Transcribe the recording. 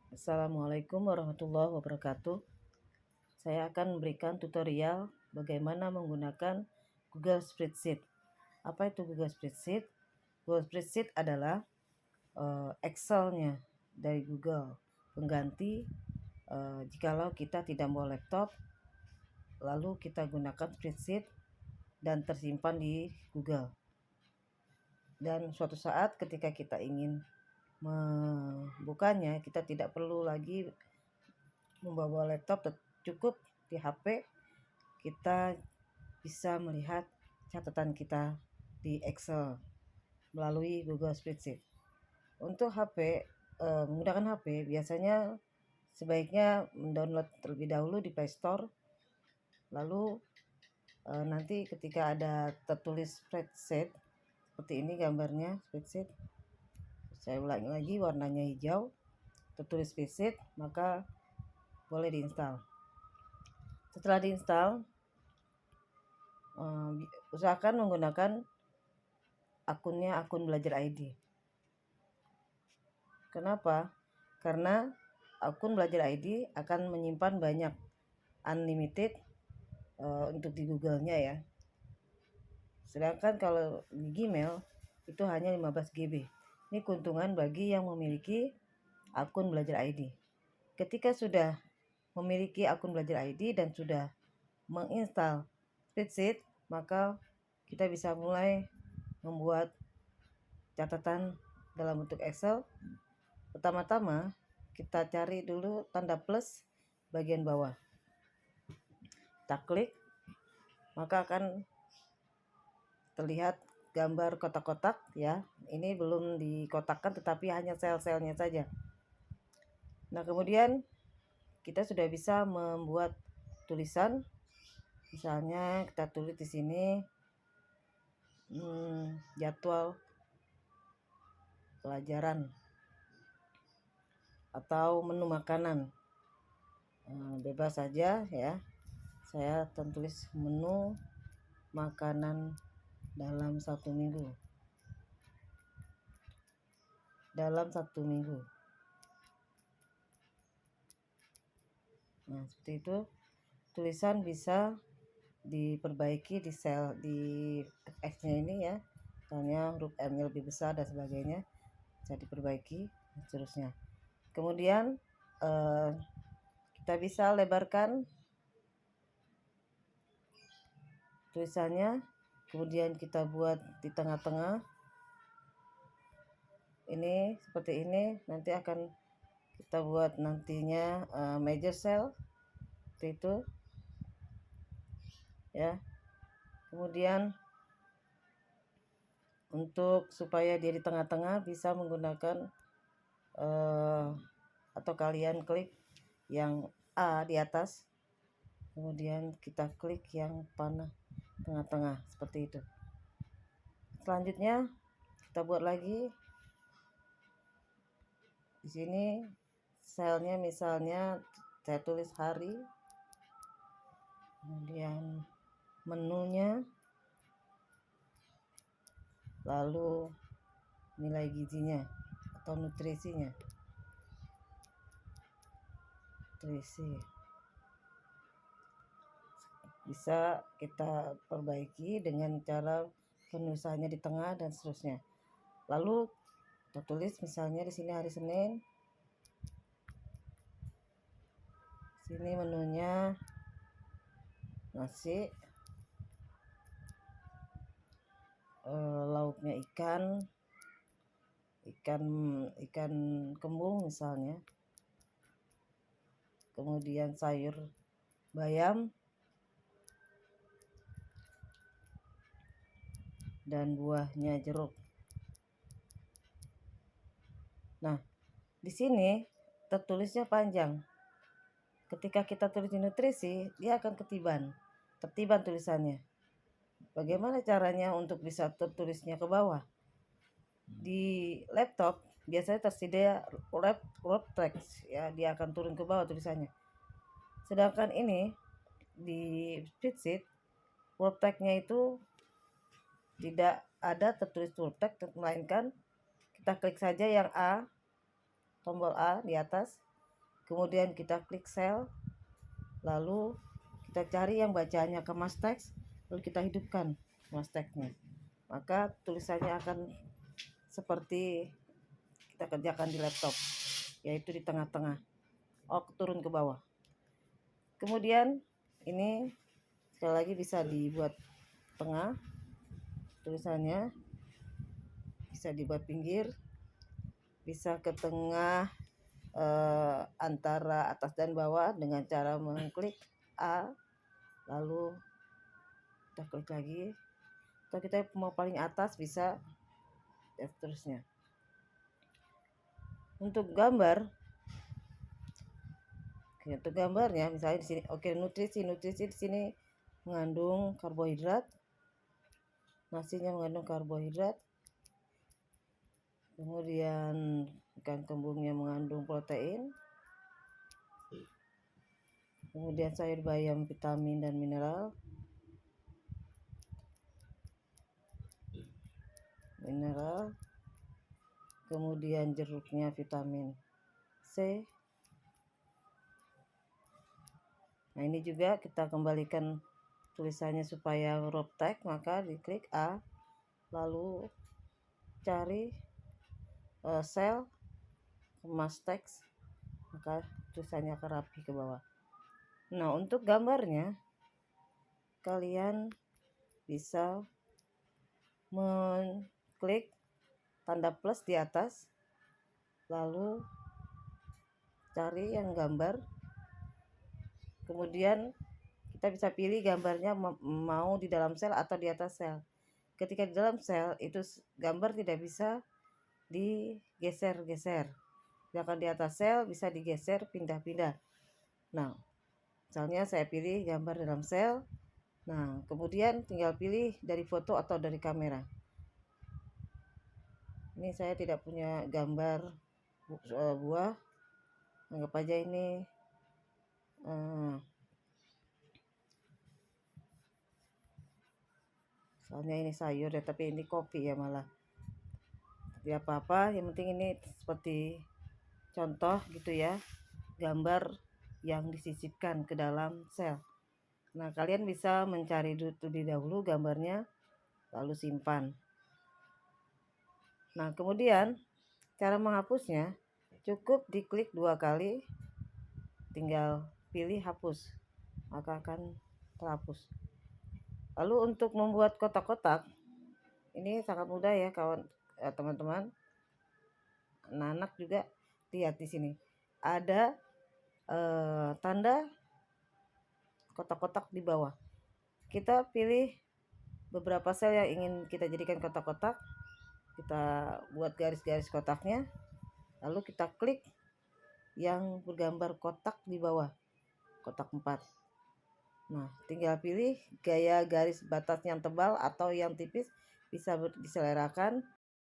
Assalamualaikum warahmatullahi wabarakatuh. Saya akan memberikan tutorial bagaimana menggunakan Google Spreadsheet. Apa itu Google Spreadsheet? Google Spreadsheet adalah Excel-nya dari Google, pengganti jikalau kita tidak mau laptop, lalu kita gunakan spreadsheet dan tersimpan di Google. Dan suatu saat ketika kita ingin membukanya, kita tidak perlu lagi membawa laptop, cukup di HP kita bisa melihat catatan kita di Excel melalui Google Spreadsheet. Untuk menggunakan HP biasanya sebaiknya mendownload terlebih dahulu di Play Store, lalu nanti ketika ada tertulis spreadsheet seperti ini gambarnya spreadsheet, saya ulangi lagi, warnanya hijau, tertulis spreadsheet, maka boleh diinstal. Setelah diinstal, usahakan menggunakan akun Belajar ID. Kenapa? Karena akun Belajar ID akan menyimpan banyak unlimited untuk di Google-nya ya. Sedangkan kalau di Gmail itu hanya 15 GB. Ini keuntungan bagi yang memiliki akun Belajar ID. Ketika sudah memiliki akun Belajar ID dan sudah menginstal spreadsheet, maka kita bisa mulai membuat catatan dalam bentuk Excel. Pertama-tama kita cari dulu tanda plus bagian bawah. Kita klik, maka akan terlihat gambar kotak-kotak ya. Ini belum dikotakkan tetapi hanya sel-selnya saja. Nah, kemudian kita sudah bisa membuat tulisan. Misalnya kita tulis di sini jadwal pelajaran atau menu makanan. Bebas saja ya. Saya akan tulis menu makanan dalam 1 minggu. Nah, seperti itu. Tulisan bisa diperbaiki di sel di X-nya ini ya. Misalnya huruf M-nya lebih besar dan sebagainya, bisa diperbaiki dan seterusnya. Kemudian kita bisa lebarkan tulisannya, kemudian kita buat di tengah-tengah. Ini seperti ini, nanti akan kita buat nantinya major cell seperti itu ya. Kemudian untuk supaya dia di tengah-tengah bisa menggunakan atau kalian klik yang A di atas, kemudian kita klik yang panah tengah-tengah seperti itu. Selanjutnya kita buat lagi di sini selnya, misalnya saya tulis hari, kemudian menunya, lalu nilai gizinya atau nutrisi. Bisa kita perbaiki dengan cara penulisannya di tengah dan seterusnya. Lalu kita tulis misalnya di sini hari Senin, sini menunya nasi, lauknya ikan kembung misalnya, kemudian sayur bayam dan buahnya jeruk. Nah, di sini tertulisnya panjang. Ketika kita tulis di nutrisi, dia akan tertiban tulisannya. Bagaimana caranya untuk bisa tertulisnya ke bawah? Di laptop biasanya tersedia wrap text ya, dia akan turun ke bawah tulisannya. Sedangkan ini di spreadsheet wrap text-nya itu tidak ada tertulis wrap text, melainkan kita klik saja yang A, tombol A di atas, kemudian kita klik sel, lalu kita cari yang bacaannya kemas teks, lalu kita hidupkan kemas teksnya, maka tulisannya akan seperti kita kerjakan di laptop, yaitu di tengah-tengah, turun ke bawah. Kemudian ini sekali lagi bisa dibuat tengah tulisannya, bisa dibuat pinggir, bisa ke tengah antara atas dan bawah dengan cara mengklik A, lalu kita klik lagi, atau kita mau paling atas bisa, dan seterusnya. Untuk gambarnya misalnya di sini, nutrisi di sini mengandung karbohidrat, nasinya mengandung karbohidrat, kemudian ikan kembungnya mengandung protein, kemudian sayur bayam vitamin dan mineral, kemudian jeruknya vitamin C. Nah, ini juga kita kembalikan tulisannya supaya huruf teks, maka diklik A, lalu cari sel kemas teks, maka tulisannya akan rapi ke bawah. Nah, untuk gambarnya kalian bisa mengklik tanda plus di atas, lalu cari yang gambar, kemudian kita bisa pilih gambarnya mau di dalam sel atau di atas sel. Ketika di dalam sel itu gambar tidak bisa digeser-geser, sedangkan di atas sel bisa digeser pindah-pindah. Nah, misalnya saya pilih gambar dalam sel, nah kemudian tinggal pilih dari foto atau dari kamera. Ini saya tidak punya gambar buah, anggap aja ini soalnya ini sayur ya, tapi ini kopi ya malah. Tapi apa-apa, yang penting ini seperti contoh gitu ya, gambar yang disisipkan ke dalam sel. Nah, kalian bisa mencari terlebih dahulu gambarnya, lalu simpan. Nah, kemudian cara menghapusnya cukup diklik 2 kali, tinggal pilih hapus, maka akan terhapus. Lalu untuk membuat kotak-kotak, ini sangat mudah ya teman-teman. Anak-anak juga lihat di sini ada tanda kotak-kotak di bawah. Kita pilih beberapa sel yang ingin kita jadikan kotak-kotak, kita buat garis-garis kotaknya, lalu kita klik yang bergambar kotak di bawah, kotak 4. Nah, tinggal pilih gaya garis batas yang tebal atau yang tipis, bisa diselerakan.